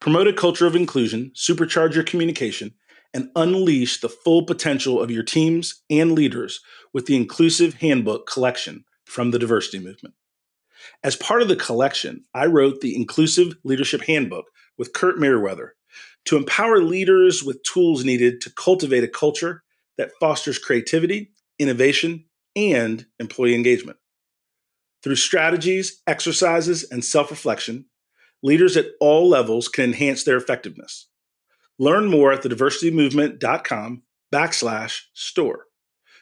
Promote a culture of inclusion, supercharge your communication, and unleash the full potential of your teams and leaders with the Inclusive Handbook collection from the Diversity Movement. As part of the collection, I wrote the Inclusive Leadership Handbook with Kurt Merriweather to empower leaders with tools needed to cultivate a culture that fosters creativity, innovation, and employee engagement. Through strategies, exercises, and self-reflection, leaders at all levels can enhance their effectiveness. Learn more at thediversitymovement.com/store.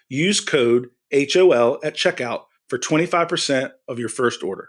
Use code HOL at checkout for 25% of your first order.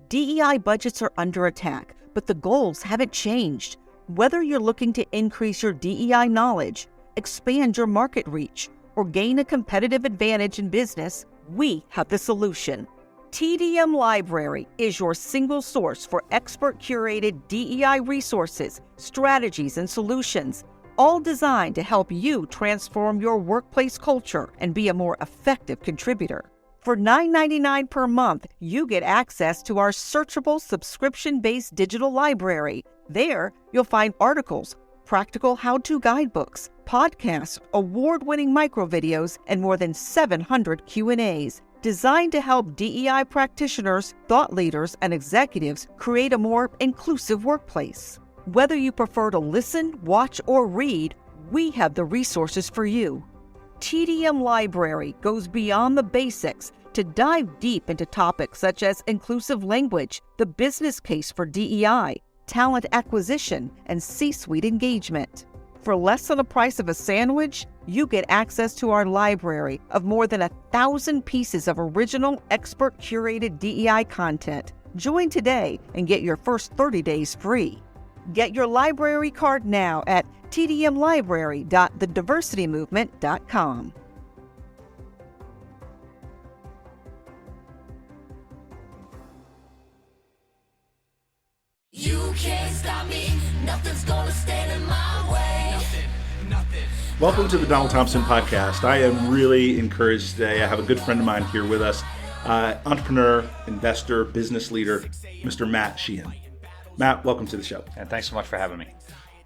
DEI budgets are under attack, but the goals haven't changed. Whether you're looking to increase your DEI knowledge, expand your market reach, or gain a competitive advantage in business, we have the solution. TDM Library is your single source for expert-curated DEI resources, strategies, and solutions, all designed to help you transform your workplace culture and be a more effective contributor. For $9.99 per month, you get access to our searchable subscription-based digital library. There, you'll find articles, practical how-to guidebooks, podcasts, award-winning microvideos, and more than 700 Q&As, designed to help DEI practitioners, thought leaders, and executives create a more inclusive workplace. Whether you prefer to listen, watch, or read, we have the resources for you. TDM Library goes beyond the basics to dive deep into topics such as inclusive language, the business case for DEI, talent acquisition, and C-suite engagement. For less than the price of a sandwich, you get access to our library of more than 1,000 pieces of original, expert-curated DEI content. Join today and get your first 30 days free. Get your library card now at tdmlibrary.thediversitymovement.com. You can't stop me, nothing's gonna stand in my way. Nothing. Welcome to the Donald Thompson Podcast. I am really encouraged today. I have a good friend of mine here with us, entrepreneur, investor, business leader, Mr. Matt Sheehan. Matt, welcome to the show. And thanks so much for having me.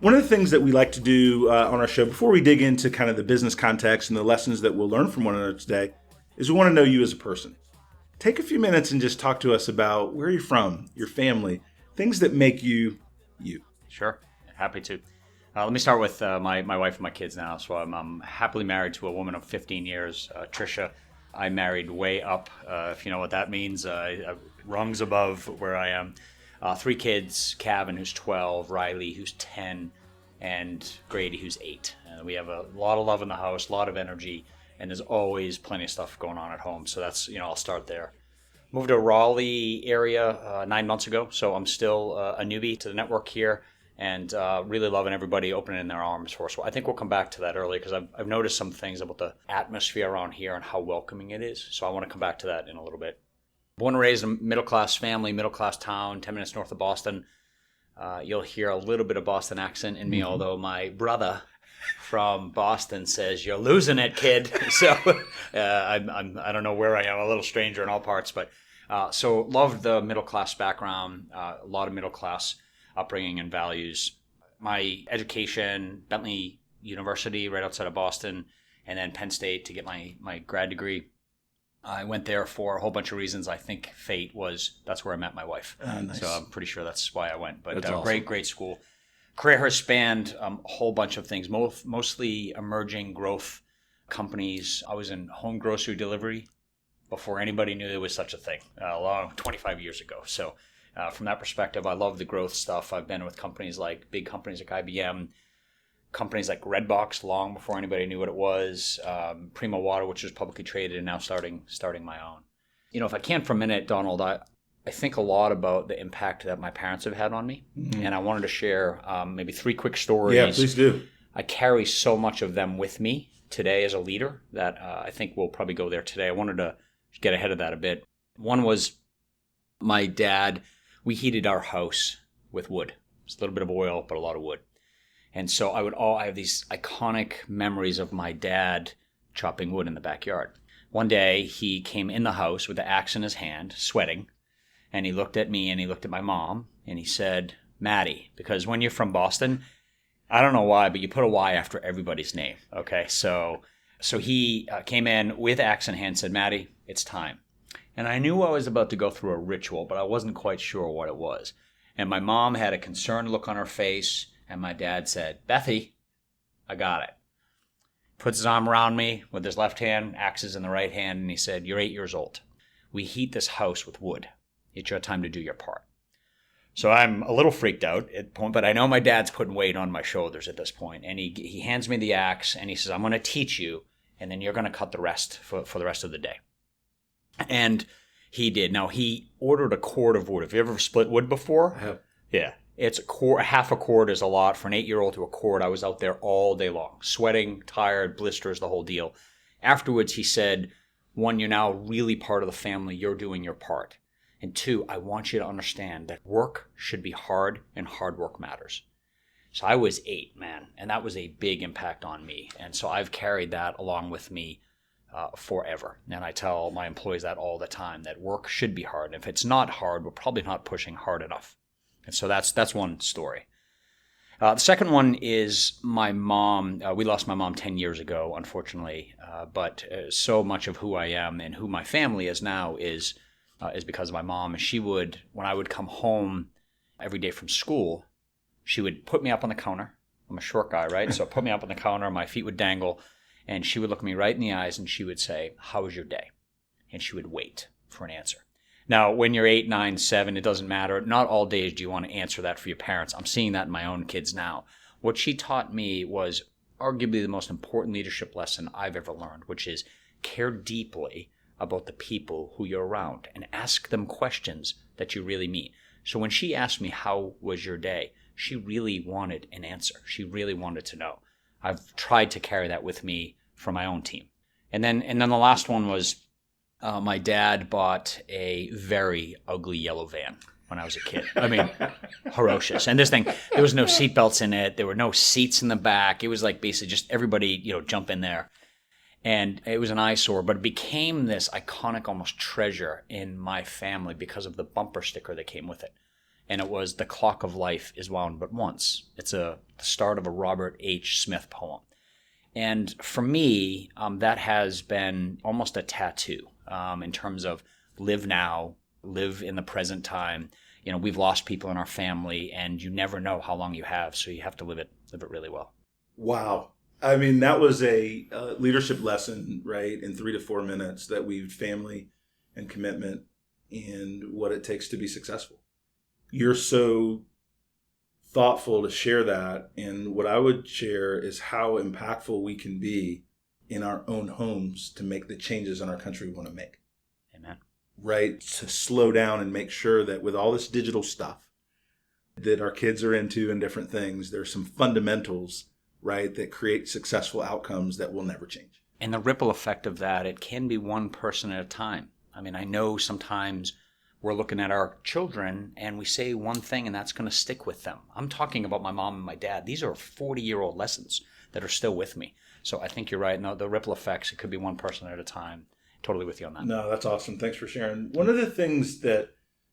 One of the things that we like to do on our show, before we dig into kind of the business context and the lessons that we'll learn from one another today, is we want to know you as a person. Take a few minutes and just talk to us about where you're from, your family, things that make you, you. Sure, happy to. Let me start with my wife and my kids now. So I'm happily married to a woman of 15 years, Tricia. I married way up, if you know what that means, rungs above where I am. 3 kids, Kevin, who's 12, Riley, who's 10, and Grady, who's 8. We have a lot of love in the house, a lot of energy, and there's always plenty of stuff going on at home. So that's, I'll start there. Moved to Raleigh area 9 months ago, so I'm still a newbie to the network here, and really loving everybody opening their arms for us. So I think we'll come back to that earlier because I've noticed some things about the atmosphere around here and how welcoming it is. So I want to come back to that in a little bit. Born and raised in a middle-class family, middle-class town, 10 minutes north of Boston. You'll hear a little bit of Boston accent in me, although my brother from Boston says, "You're losing it, kid." So I don't know where I am, a little stranger in all parts. But so loved the middle-class background, a lot of middle-class upbringing and values. My education, Bentley University right outside of Boston, and then Penn State to get my grad degree. I went there for a whole bunch of reasons. I think fate was, that's where I met my wife. Nice. So I'm pretty sure that's why I went. But awesome. Great school. Career has spanned a whole bunch of things, mostly emerging growth companies. I was in home grocery delivery before anybody knew there was such a thing, 25 years ago. So from that perspective, I love the growth stuff. I've been with big companies like IBM, companies like Redbox long before anybody knew what it was, Primo Water, which is publicly traded, and now starting my own. If I can for a minute, Donald, I think a lot about the impact that my parents have had on me, and I wanted to share maybe 3 quick stories. Yeah, please do. I carry so much of them with me today as a leader that I think we'll probably go there today. I wanted to get ahead of that a bit. One was my dad. We heated our house with wood. It's a little bit of oil, but a lot of wood. And so I have these iconic memories of my dad chopping wood in the backyard. One day he came in the house with the axe in his hand, sweating, and he looked at me and he looked at my mom and he said, Maddie, because when you're from Boston, I don't know why, but you put a Y after everybody's name. Okay, so he came in with axe in hand, said, Maddie, it's time. And I knew I was about to go through a ritual, but I wasn't quite sure what it was. And my mom had a concerned look on her face, and my dad said, Bethy, I got it. Puts his arm around me with his left hand, axes in the right hand, and he said, you're 8 years old. We heat this house with wood. It's your time to do your part. So I'm a little freaked out at the point, but I know my dad's putting weight on my shoulders at this point. And he hands me the axe, and he says, I'm going to teach you, and then you're going to cut the rest for the rest of the day. And he did. Now, he ordered a cord of wood. Have you ever split wood before? I have. Yeah. It's a cord. Half a cord is a lot. For an 8-year-old to a cord, I was out there all day long, sweating, tired, blisters, the whole deal. Afterwards, he said, 1, you're now really part of the family. You're doing your part. And 2, I want you to understand that work should be hard, and hard work matters. So I was 8, man, and that was a big impact on me. And so I've carried that along with me forever. And I tell my employees that all the time, that work should be hard. And if it's not hard, we're probably not pushing hard enough. And so that's one story. The second one is my mom. We lost my mom 10 years ago, unfortunately. But so much of who I am and who my family is now is because of my mom. And she would, when I would come home every day from school, she would put me up on the counter. I'm a short guy, right? So put me up on the counter, my feet would dangle, and she would look me right in the eyes and she would say, how was your day? And she would wait for an answer. Now, when you're 8, 9, 7, it doesn't matter. Not all days do you want to answer that for your parents. I'm seeing that in my own kids now. What she taught me was arguably the most important leadership lesson I've ever learned, which is care deeply about the people who you're around and ask them questions that you really mean. So when she asked me, how was your day? She really wanted an answer. She really wanted to know. I've tried to carry that with me for my own team. And then the last one was my dad bought a very ugly yellow van when I was a kid. I mean, ferocious. And this thing, there was no seatbelts in it. There were no seats in the back. It was like basically just everybody, jump in there. And it was an eyesore, but it became this iconic almost treasure in my family because of the bumper sticker that came with it. And it was, the clock of life is wound but once. It's the start of a Robert H. Smith poem. And for me, that has been almost a tattoo in terms of live now, live in the present time. We've lost people in our family, and you never know how long you have, so you have to live it really well. Wow. I mean, that was a leadership lesson, right, in 3 to 4 minutes that weaved family and commitment and what it takes to be successful. You're so thoughtful to share that. And what I would share is how impactful we can be in our own homes to make the changes in our country we want to make. Amen. Right? To slow down and make sure that with all this digital stuff that our kids are into and different things, there's some fundamentals, right, that create successful outcomes that will never change. And the ripple effect of that, it can be one person at a time. I mean, I know sometimes we're looking at our children and we say one thing and that's going to stick with them. I'm talking about my mom and my dad. These are 40-year-old lessons that are still with me. So I think you're right. No, the ripple effects, it could be one person at a time. Totally with you on that. No, that's awesome. Thanks for sharing. One of the things that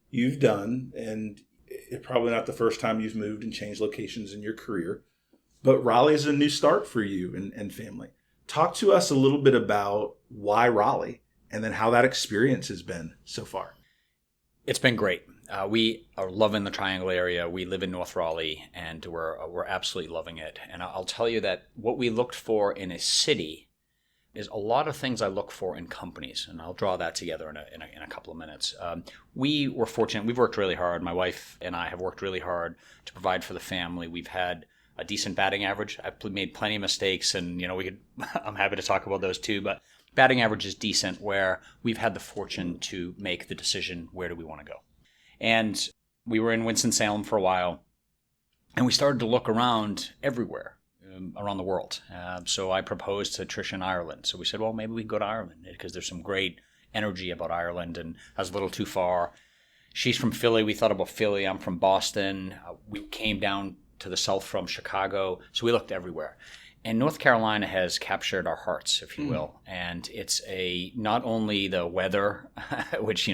you've done, and it's probably not the first time you've moved and changed locations in your career, but Raleigh is a new start for you and family. Talk to us a little bit about why Raleigh and then how that experience has been so far. It's been great. We are loving the Triangle area. We live in North Raleigh, and we're absolutely loving it. And I'll tell you that what we looked for in a city is a lot of things I look for in companies, and I'll draw that together in a couple of minutes. We were fortunate. We've worked really hard. My wife and I have worked really hard to provide for the family. We've had a decent batting average. I've made plenty of mistakes, and I'm happy to talk about those too. But batting average is decent, where we've had the fortune to make the decision, where do we want to go? And we were in Winston-Salem for a while, and we started to look around everywhere around the world. So I proposed to Tricia in Ireland. So we said, well, maybe we can go to Ireland because there's some great energy about Ireland, and that was a little too far. She's from Philly. We thought about Philly. I'm from Boston. We came down to the south from Chicago. So we looked everywhere. And North Carolina has captured our hearts, if you will. And it's not only the weather, which,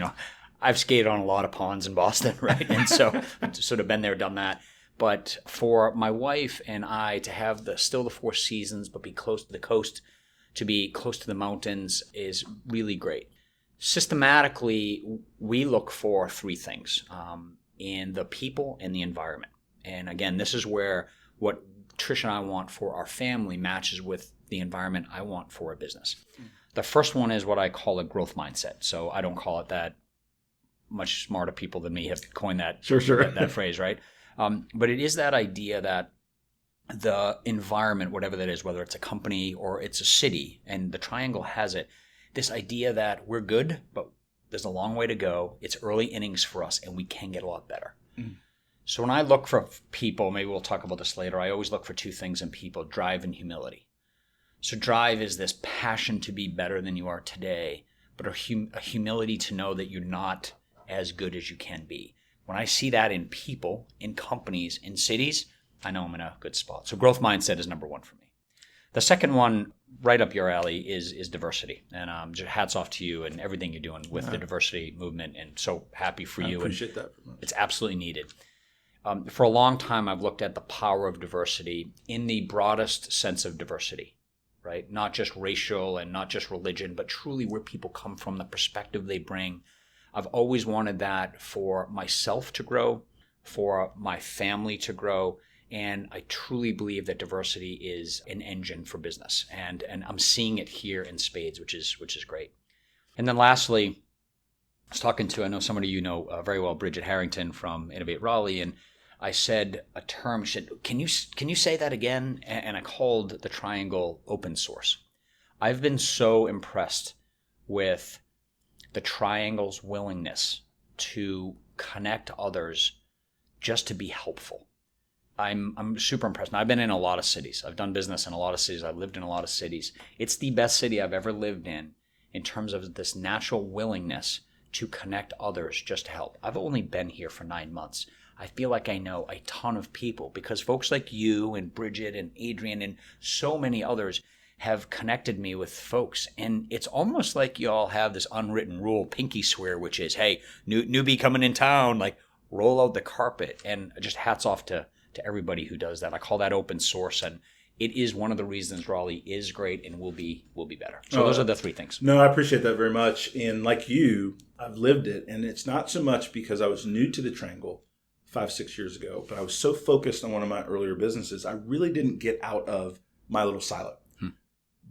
I've skated on a lot of ponds in Boston, right? And so sort of been there, done that. But for my wife and I to have still the four seasons, but be close to the coast, to be close to the mountains is really great. Systematically, we look for three things in the people and the environment. And again, this is where what Trish and I want for our family matches with the environment I want for a business. The first one is what I call a growth mindset. So I don't call it that. Much smarter people than me have coined that, that phrase, right? But it is that idea that the environment, whatever that is, whether it's a company or it's a city, and the triangle has it, this idea that we're good, but there's a long way to go. It's early innings for us, and we can get a lot better. So when I look for people, maybe we'll talk about this later, I always look for two things in people, drive and humility. So drive is this passion to be better than you are today, but a humility to know that you're not as good as you can be. When I see that in people, in companies, in cities, I know I'm in a good spot. So growth mindset is number one for me. The second one, right up your alley, is diversity. And just hats off to you and everything you're doing with the diversity movement, and so happy for you. I appreciate that. It's absolutely needed. For a long time, I've looked at the power of diversity in the broadest sense of diversity, right? Not just racial and not just religion, but truly where people come from, the perspective they bring. I've always wanted that for myself to grow, for my family to grow, and I truly believe that diversity is an engine for business. And I'm seeing it here in spades, which is great. And then lastly, I was talking to, I know somebody you know very well, Bridget Harrington from Innovate Raleigh, and I said a term. She said, "Can you say that again?" And I called the triangle open source. I've been so impressed with the triangle's willingness to connect others just to be helpful. I'm super impressed. Now, I've been in a lot of cities. I've done business in a lot of cities. I've lived in a lot of cities. It's the best city I've ever lived in terms of this natural willingness to connect others just to help. I've only been here for 9 months. I feel like I know a ton of people because folks like you and Bridget and Adrian and so many others have connected me with folks. And it's almost like you all have this unwritten rule, pinky swear, which is, hey, newbie coming in town, like roll out the carpet. And just hats off to everybody who does that. I call that open source. And it is one of the reasons Raleigh is great and will be better. So those are the three things. No, I appreciate that very much. And like you, I've lived it. And it's not so much because I was new to the Triangle 5-6 years ago, but I was so focused on one of my earlier businesses, I really didn't get out of my little silo.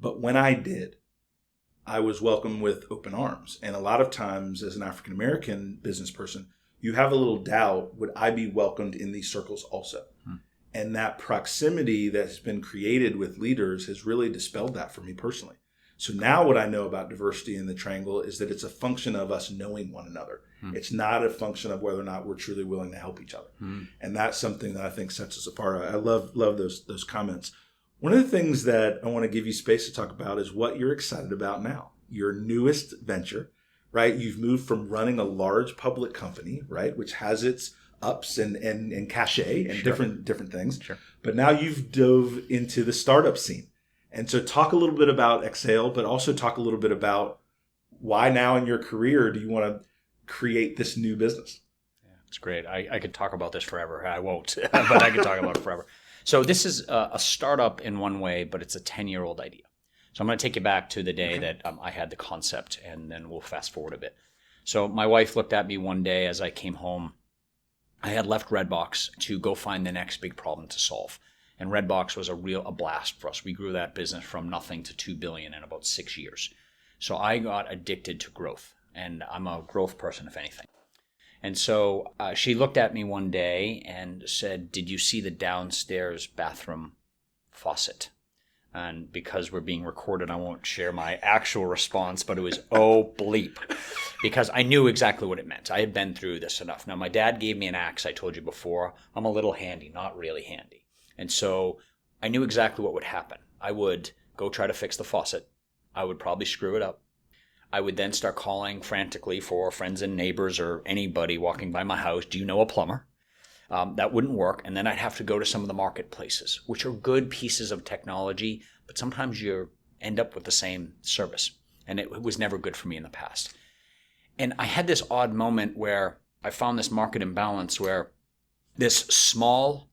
But when I did, I was welcomed with open arms. And a lot of times as an African-American business person, you have a little doubt, would I be welcomed in these circles also? And that proximity that's been created with leaders has really dispelled that for me personally. So now what I know about diversity in the Triangle is that it's a function of us knowing one another. It's not a function of whether or not we're truly willing to help each other. And that's something that I think sets us apart. I love those comments. One of the things that I want to give you space to talk about is what you're excited about now. Your newest venture, right? You've moved from running a large public company, right, which has its ups and cachet and different things. But now you've dove into the startup scene. And so talk a little bit about Exhale, but also talk a little bit about why now in your career do you want to create this new business? Yeah, it's great. I could talk about this forever. I won't, but I could talk about it forever. So this is a startup in one way, but it's a 10-year-old idea. So I'm going to take you back to the day that I had the concept, and then we'll fast forward a bit. So my wife looked at me one day as I came home. I had left Redbox to go find the next big problem to solve. And Redbox was a blast for us. We grew that business from nothing to $2 billion in about 6 years. So I got addicted to growth, and I'm a growth person, if anything. And so she looked at me one day and said, "Did you see the downstairs bathroom faucet?" And because we're being recorded, I won't share my actual response, but it was, oh, bleep, because I knew exactly what it meant. I had been through this enough. Now, my dad gave me an axe, I told you before. I'm a little handy, not really handy. And so I knew exactly what would happen. I would go try to fix the faucet. I would probably screw it up. I would then start calling frantically for friends and neighbors or anybody walking by my house. Do you know a plumber? That wouldn't work. And then I'd have to go to some of the marketplaces, which are good pieces of technology, but sometimes you end up with the same service. And it was never good for me in the past. And I had this odd moment where I found this market imbalance where this small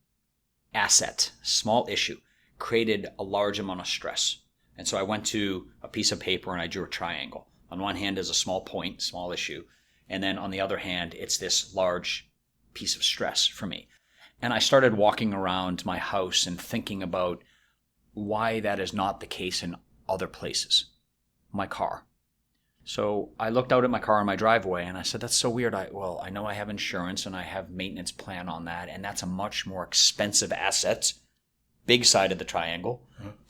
asset, small issue, created a large amount of stress. And so I went to a piece of paper and I drew a triangle. On one hand is a small point, small issue. And then on the other hand, it's this large piece of stress for me. And I started walking around my house and thinking about why that is not the case in other places. My car. So I looked out at my car in my driveway and I said, that's so weird. I know I have insurance and I have maintenance plan on that, and that's a much more expensive asset. Big side of the triangle.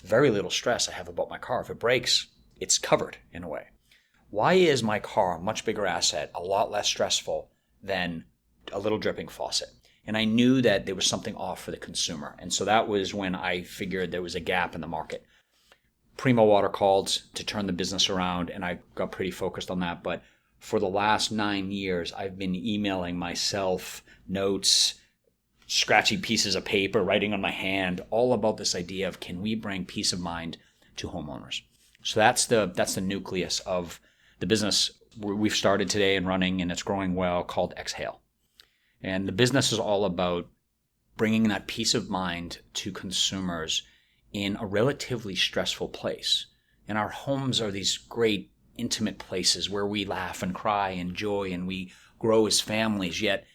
Very little stress I have about my car. If it breaks, it's covered in a way. Why is my car a much bigger asset, a lot less stressful than a little dripping faucet? And I knew that there was something off for the consumer. And so that was when I figured there was a gap in the market. Primo Water called to turn the business around, and I got pretty focused on that. But for the last 9 years, I've been emailing myself notes, scratchy pieces of paper, writing on my hand, all about this idea of, can we bring peace of mind to homeowners? So that's the nucleus of the business we've started today and running, and it's growing well, called Exhale. And the business is all about bringing that peace of mind to consumers in a relatively stressful place. And our homes are these great intimate places where we laugh and cry and joy and we grow as families, yet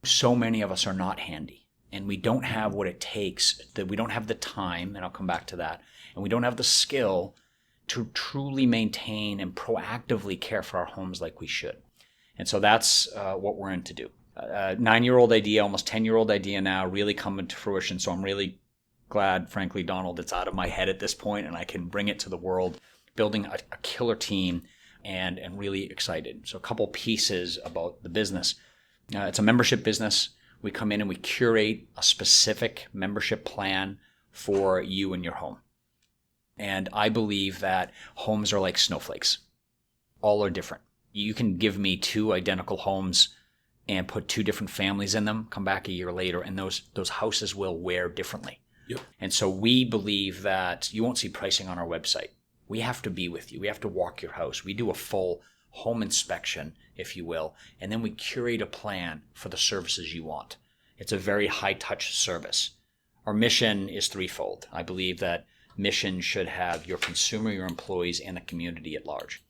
so many of us are not handy. And we don't have what it takes, that we don't have the time, and I'll come back to that, and we don't have the skill to truly maintain and proactively care for our homes like we should. And so that's what we're in to do. 9-year-old idea, almost 10-year-old idea now, really coming to fruition. So I'm really glad, frankly, Donald, it's out of my head at this point and I can bring it to the world, building a killer team, and really excited. So a couple pieces about the business. It's a membership business. We come in and we curate a specific membership plan for you and your home. And I believe that homes are like snowflakes. All are different. You can give me 2 identical homes and put 2 different families in them, come back a year later, and those houses will wear differently. Yep. And so we believe that you won't see pricing on our website. We have to be with you. We have to walk your house. We do a full home inspection, if you will, and then we curate a plan for the services you want. It's a very high-touch service. Our mission is threefold. I believe that mission should have your consumer, your employees, and the community at large.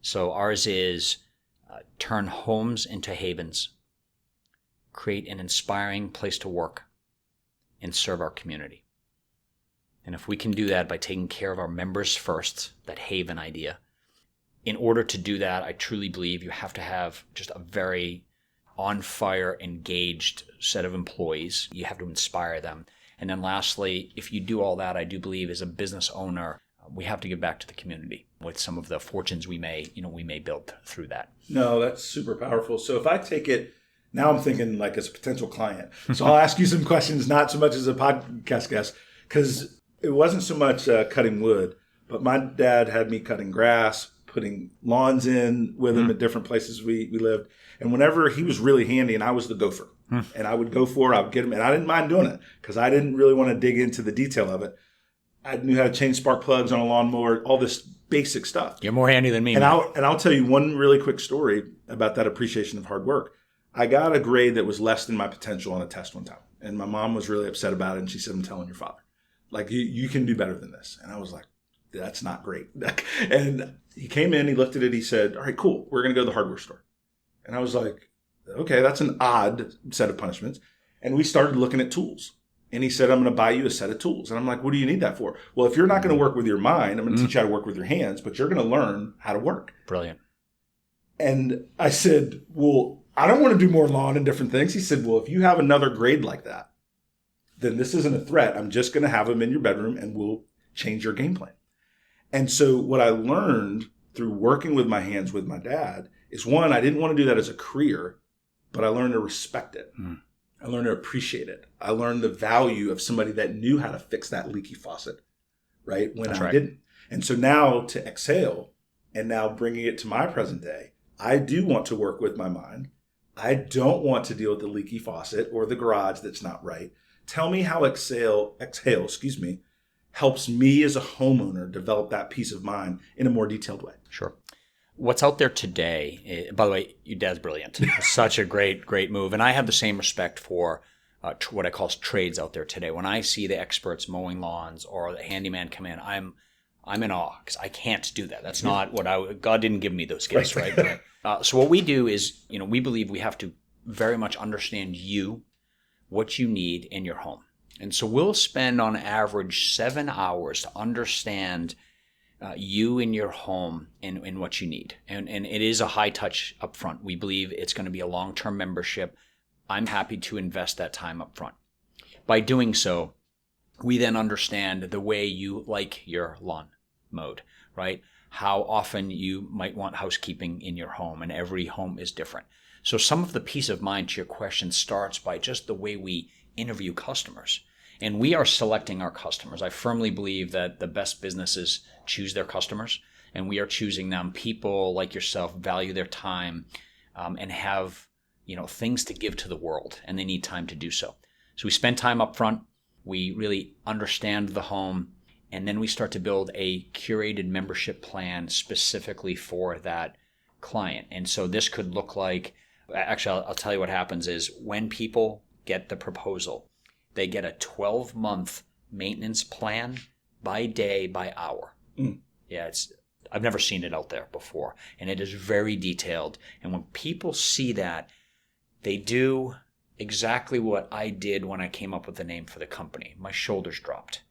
So ours is turn homes into havens, create an inspiring place to work, and serve our community. And if we can do that by taking care of our members first, that haven idea, in order to do that, I truly believe you have to have just a very on-fire, engaged set of employees. You have to inspire them. And then lastly, if you do all that, I do believe as a business owner, we have to give back to the community with some of the fortunes we may build through that. No, that's super powerful. So if I take it, now I'm thinking like as a potential client. So I'll ask you some questions, not so much as a podcast guest, because it wasn't so much cutting wood, but my dad had me cutting grass, putting lawns in with him at different places we lived. And whenever he was really handy, and I was the gopher, and I would go for it, I would get him, and I didn't mind doing it because I didn't really want to dig into the detail of it. I knew how to change spark plugs on a lawnmower, all this basic stuff. You're more handy than me. And I'll tell you one really quick story about that appreciation of hard work. I got a grade that was less than my potential on a test one time. And my mom was really upset about it. And she said, I'm telling your father. Like, you can do better than this. And I was like, that's not great. And he came in, he looked at it, he said, all right, cool. We're going to go to the hardware store. And I was like, okay, that's an odd set of punishments. And we started looking at tools. And he said, I'm going to buy you a set of tools. And I'm like, what do you need that for? Well, if you're not going to work with your mind, I'm going to teach you how to work with your hands, but you're going to learn how to work. Brilliant. And I said, well, I don't want to do more lawn and different things. He said, well, if you have another grade like that, then this isn't a threat. I'm just going to have them in your bedroom and we'll change your game plan. And so what I learned through working with my hands with my dad is, one, I didn't want to do that as a career, but I learned to respect it. I learned to appreciate it. I learned the value of somebody that knew how to fix that leaky faucet, right? When I didn't. And so now to exhale and now bringing it to my present day, I do want to work with my mind. I don't want to deal with the leaky faucet or the garage that's not right. Tell me how exhale, helps me as a homeowner develop that peace of mind in a more detailed way. Sure. What's out there today, by the way, your dad's brilliant. Such a great move. And I have the same respect for what I call trades out there today. When I see the experts mowing lawns or the handyman come in, I'm in awe because I can't do that. That's not what God didn't give me those gifts, right? So what we do is, we believe we have to very much understand you, what you need in your home. And so we'll spend on average 7 hours to understand you in your home and what you need. And it is a high touch up front. We believe it's going to be a long-term membership. I'm happy to invest that time up front. By doing so, we then understand the way you like your lawn mowed, right? How often you might want housekeeping in your home, and every home is different. So some of the peace of mind to your question starts by just the way we interview customers. And we are selecting our customers. I firmly believe that the best businesses choose their customers, and we are choosing them. People like yourself value their time and have things to give to the world, and they need time to do so. So we spend time up front. We really understand the home, and then we start to build a curated membership plan specifically for that client. And so this could look like, actually, I'll tell you what happens is when people get the proposal, they get a 12-month maintenance plan by day, by hour. Yeah, I've never seen it out there before. And it is very detailed. And when people see that, they do exactly what I did when I came up with the name for the company. My shoulders dropped.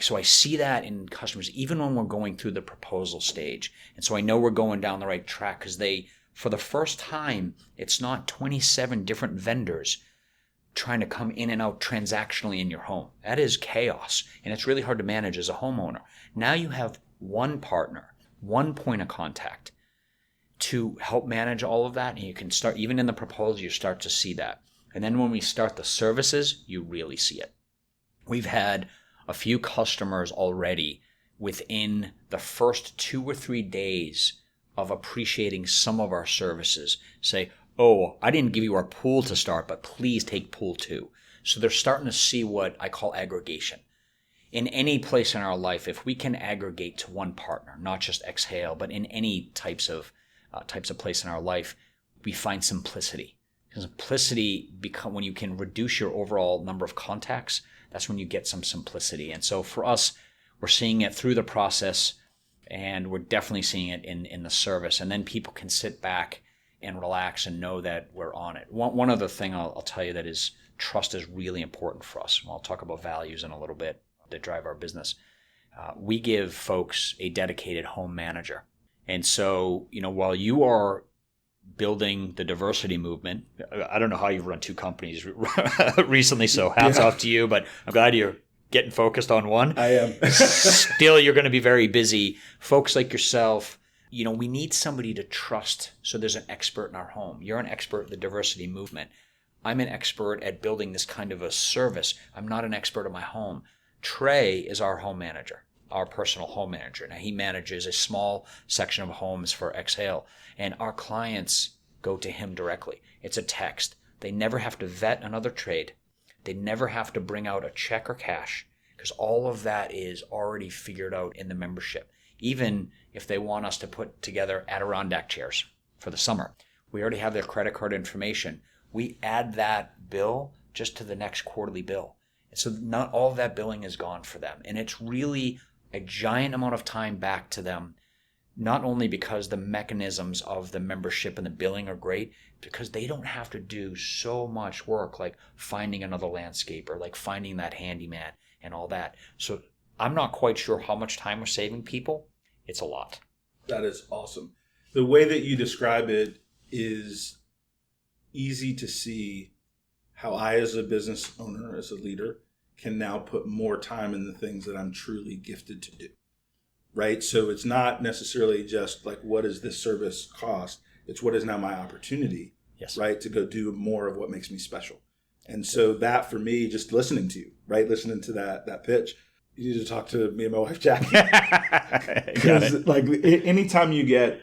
So I see that in customers, even when we're going through the proposal stage. And so I know we're going down the right track because for the first time, it's not 27 different vendors trying to come in and out transactionally in your home. That is chaos, and it's really hard to manage as a homeowner. Now you have one partner, one point of contact to help manage all of that, and you can start, even in the proposal, you start to see that. And then when we start the services, you really see it. We've had a few customers already within the first 2 or 3 days of appreciating some of our services say, oh, I didn't give you our pool to start, but please take pool too. So they're starting to see what I call aggregation. In any place in our life, if we can aggregate to one partner, not just Exhale, but in any types of place in our life, we find simplicity. Simplicity when you can reduce your overall number of contacts, that's when you get some simplicity. And so for us, we're seeing it through the process, and we're definitely seeing it in the service. And then people can sit back and relax and know that we're on it. One other thing I'll tell you that is trust is really important for us. I'll talk about values in a little bit that drive our business. We give folks a dedicated home manager. And so, while you are building the diversity movement, I don't know how you've run 2 companies recently, so hats off to you, but I'm glad you're getting focused on one. I am. Still, you're going to be very busy. Folks like yourself, we need somebody to trust. So there's an expert in our home. You're an expert in the diversity movement. I'm an expert at building this kind of a service. I'm not an expert in my home. Trey is our home manager, our personal home manager. Now, he manages a small section of homes for Exhale, and our clients go to him directly. It's a text. They never have to vet another trade. They never have to bring out a check or cash because all of that is already figured out in the membership. Even if they want us to put together Adirondack chairs for the summer, we already have their credit card information. We add that bill just to the next quarterly bill. So not all of that billing is gone for them. And it's really a giant amount of time back to them, not only because the mechanisms of the membership and the billing are great, because they don't have to do so much work like finding another landscaper, like finding that handyman and all that. So I'm not quite sure how much time we're saving people. It's a lot. That is awesome. The way that you describe it is easy to see how I, as a business owner, as a leader, can now put more time in the things that I'm truly gifted to do, right? So it's not necessarily just like, what does this service cost? It's what is now my opportunity, yes, right, to go do more of what makes me special. And so that, for me, just listening to you, right, listening to that pitch, you need to talk to me and my wife, Jackie. Because anytime you get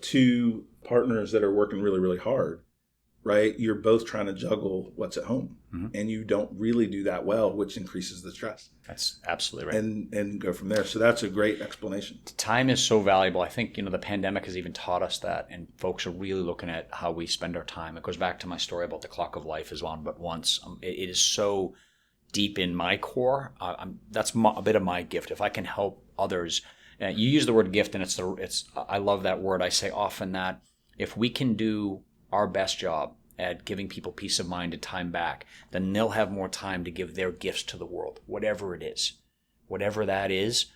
2 partners that are working really, really hard, right? You're both trying to juggle what's at home, and you don't really do that well, which increases the stress. That's absolutely right. And go from there. So that's a great explanation. Time is so valuable. I think, the pandemic has even taught us that, and folks are really looking at how we spend our time. It goes back to my story about the clock of life is on but once. It is so deep in my core. That's a bit of my gift. If I can help others, you use the word gift, and I love that word. I say often that if we can do our best job at giving people peace of mind and time back, then they'll have more time to give their gifts to the world, whatever it is. Whatever that is,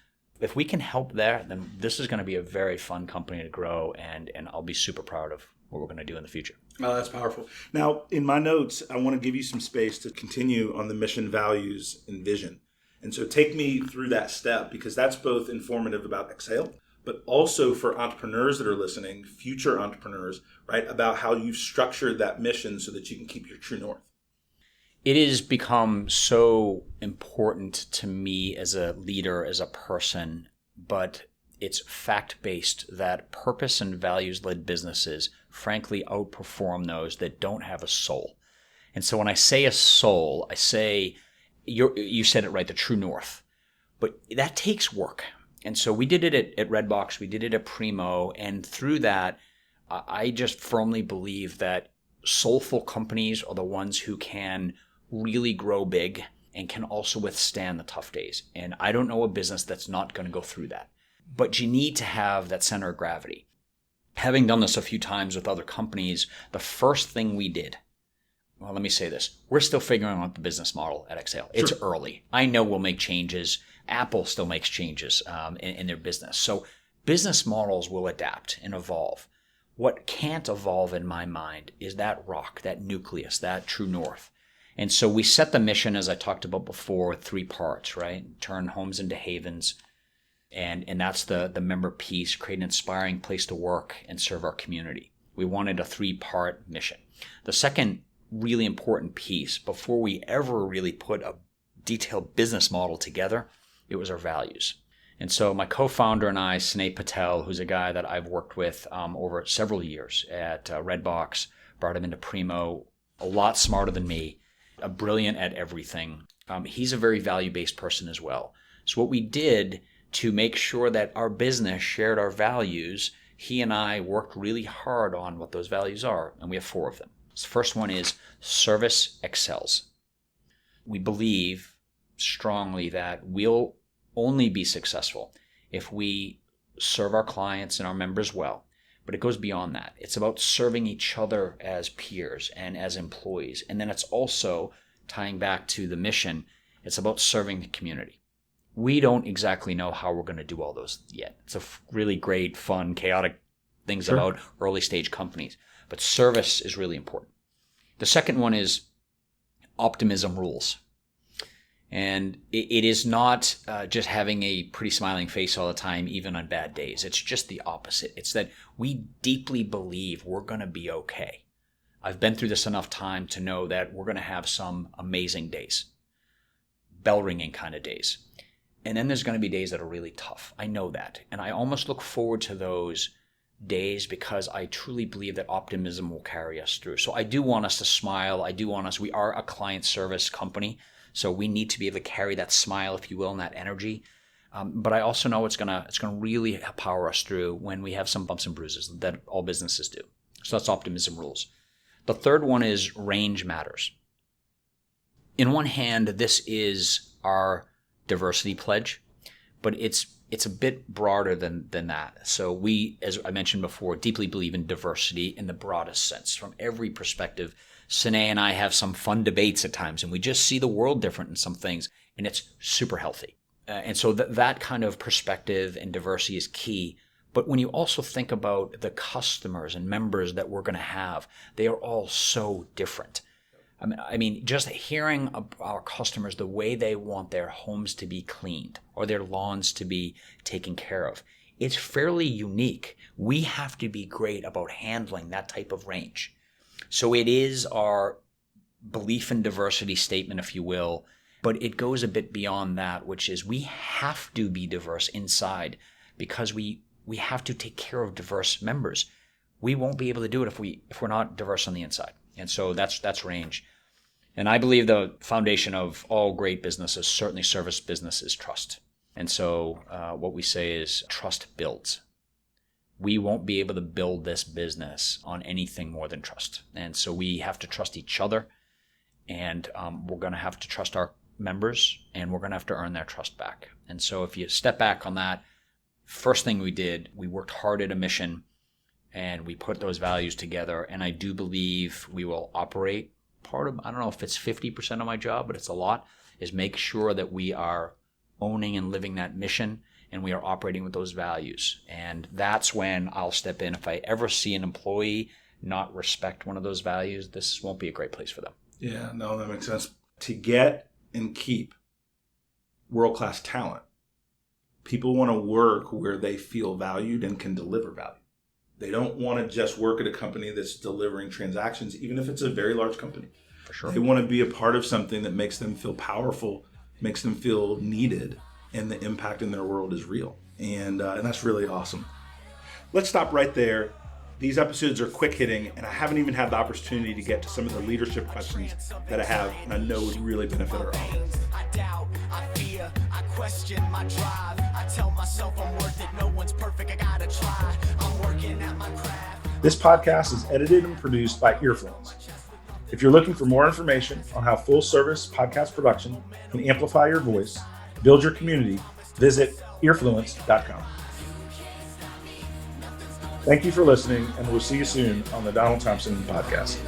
if we can help there, then this is going to be a very fun company to grow, and I'll be super proud of what we're going to do in the future. Oh, that's powerful. Now, in my notes, I want to give you some space to continue on the mission, values, and vision. And so take me through that step, because that's both informative about Exhale, but also for entrepreneurs that are listening, future entrepreneurs, right, about how you've structured that mission so that you can keep your true north. It has become so important to me as a leader, as a person, but it's fact-based that purpose and values-led businesses frankly outperform those that don't have a soul. And so when I say a soul, I say, you said it right, the true north. But that takes work. And so we did it at Redbox, we did it at Primo, and through that, I just firmly believe that soulful companies are the ones who can really grow big and can also withstand the tough days. And I don't know a business that's not going to go through that. But you need to have that center of gravity. Having done this a few times with other companies, the first thing we did, well, let me say this. We're still figuring out the business model at Exhale. It's Sure. early. I know we'll make changes. Apple still makes changes in their business. So business models will adapt and evolve. What can't evolve in my mind is that rock, that nucleus, that true north. And so we set the mission, as I talked about before, with 3 parts, right? Turn homes into havens. And that's the member piece, create an inspiring place to work and serve our community. We wanted a 3-part mission. The second really important piece, before we ever really put a detailed business model together, it was our values. And so my co-founder and I, Sneh Patel, who's a guy that I've worked with over several years at Redbox, brought him into Primo, a lot smarter than me, brilliant at everything. He's a very value-based person as well. So what we did to make sure that our business shared our values, he and I worked really hard on what those values are, and we have 4 of them. So the first one is service excels. We believe strongly that we'll only be successful if we serve our clients and our members well. But it goes beyond that. It's about serving each other as peers and as employees. And then it's also tying back to the mission. It's about serving the community. We don't exactly know how we're going to do all those yet. It's a really great, fun, chaotic things Sure. about early stage companies. But service is really important. The second one is optimism rules. And it is not just having a pretty smiling face all the time, even on bad days. It's just the opposite. It's that we deeply believe we're going to be okay. I've been through this enough time to know that we're going to have some amazing days, bell ringing kind of days. And then there's going to be days that are really tough. I know that. And I almost look forward to those days because I truly believe that optimism will carry us through. So I do want us to smile. We are a client service company. So we need to be able to carry that smile, if you will, and that energy. But I also know it's gonna really power us through when we have some bumps and bruises that all businesses do. So that's optimism rules. The third one is range matters. In one hand, this is our diversity pledge, but it's a bit broader than that. So we, as I mentioned before, deeply believe in diversity in the broadest sense from every perspective. Sneh and I have some fun debates at times, and we just see the world different in some things, and it's super healthy. And so that kind of perspective and diversity is key. But when you also think about the customers and members that we're going to have, they are all so different. I mean, just hearing our customers, the way they want their homes to be cleaned or their lawns to be taken care of, it's fairly unique. We have to be great about handling that type of range. So it is our belief in diversity statement, if you will, but it goes a bit beyond that, which is we have to be diverse inside because we have to take care of diverse members. We won't be able to do it if we're not diverse on the inside. And so that's range. And I believe the foundation of all great businesses, certainly service business, is trust. And so what we say is trust builds. We won't be able to build this business on anything more than trust. And so we have to trust each other, and we're going to have to trust our members, and we're going to have to earn their trust back. And so if you step back on that, first thing we did, we worked hard at a mission, and we put those values together. And I do believe we will operate part of, I don't know if it's 50% of my job, but it's a lot, is make sure that we are owning and living that mission, and we are operating with those values. And that's when I'll step in. If I ever see an employee not respect one of those values, this won't be a great place for them. Yeah, no, that makes sense. To get and keep world-class talent, people want to work where they feel valued and can deliver value. They don't want to just work at a company that's delivering transactions, even if it's a very large company. For sure. They want to be a part of something that makes them feel powerful, makes them feel needed, and the impact in their world is real. And that's really awesome. Let's stop right there. These episodes are quick hitting, and I haven't even had the opportunity to get to some of the leadership questions that I have, and I know would really benefit our audience. I doubt, I fear, I question my drive. I tell myself I'm worth it. No one's perfect, I gotta try. I'm working at my craft. This podcast is edited and produced by Earfluence. If you're looking for more information on how full service podcast production can amplify your voice, build your community, visit earfluence.com. Thank you for listening, and we'll see you soon on the Donald Thompson podcast.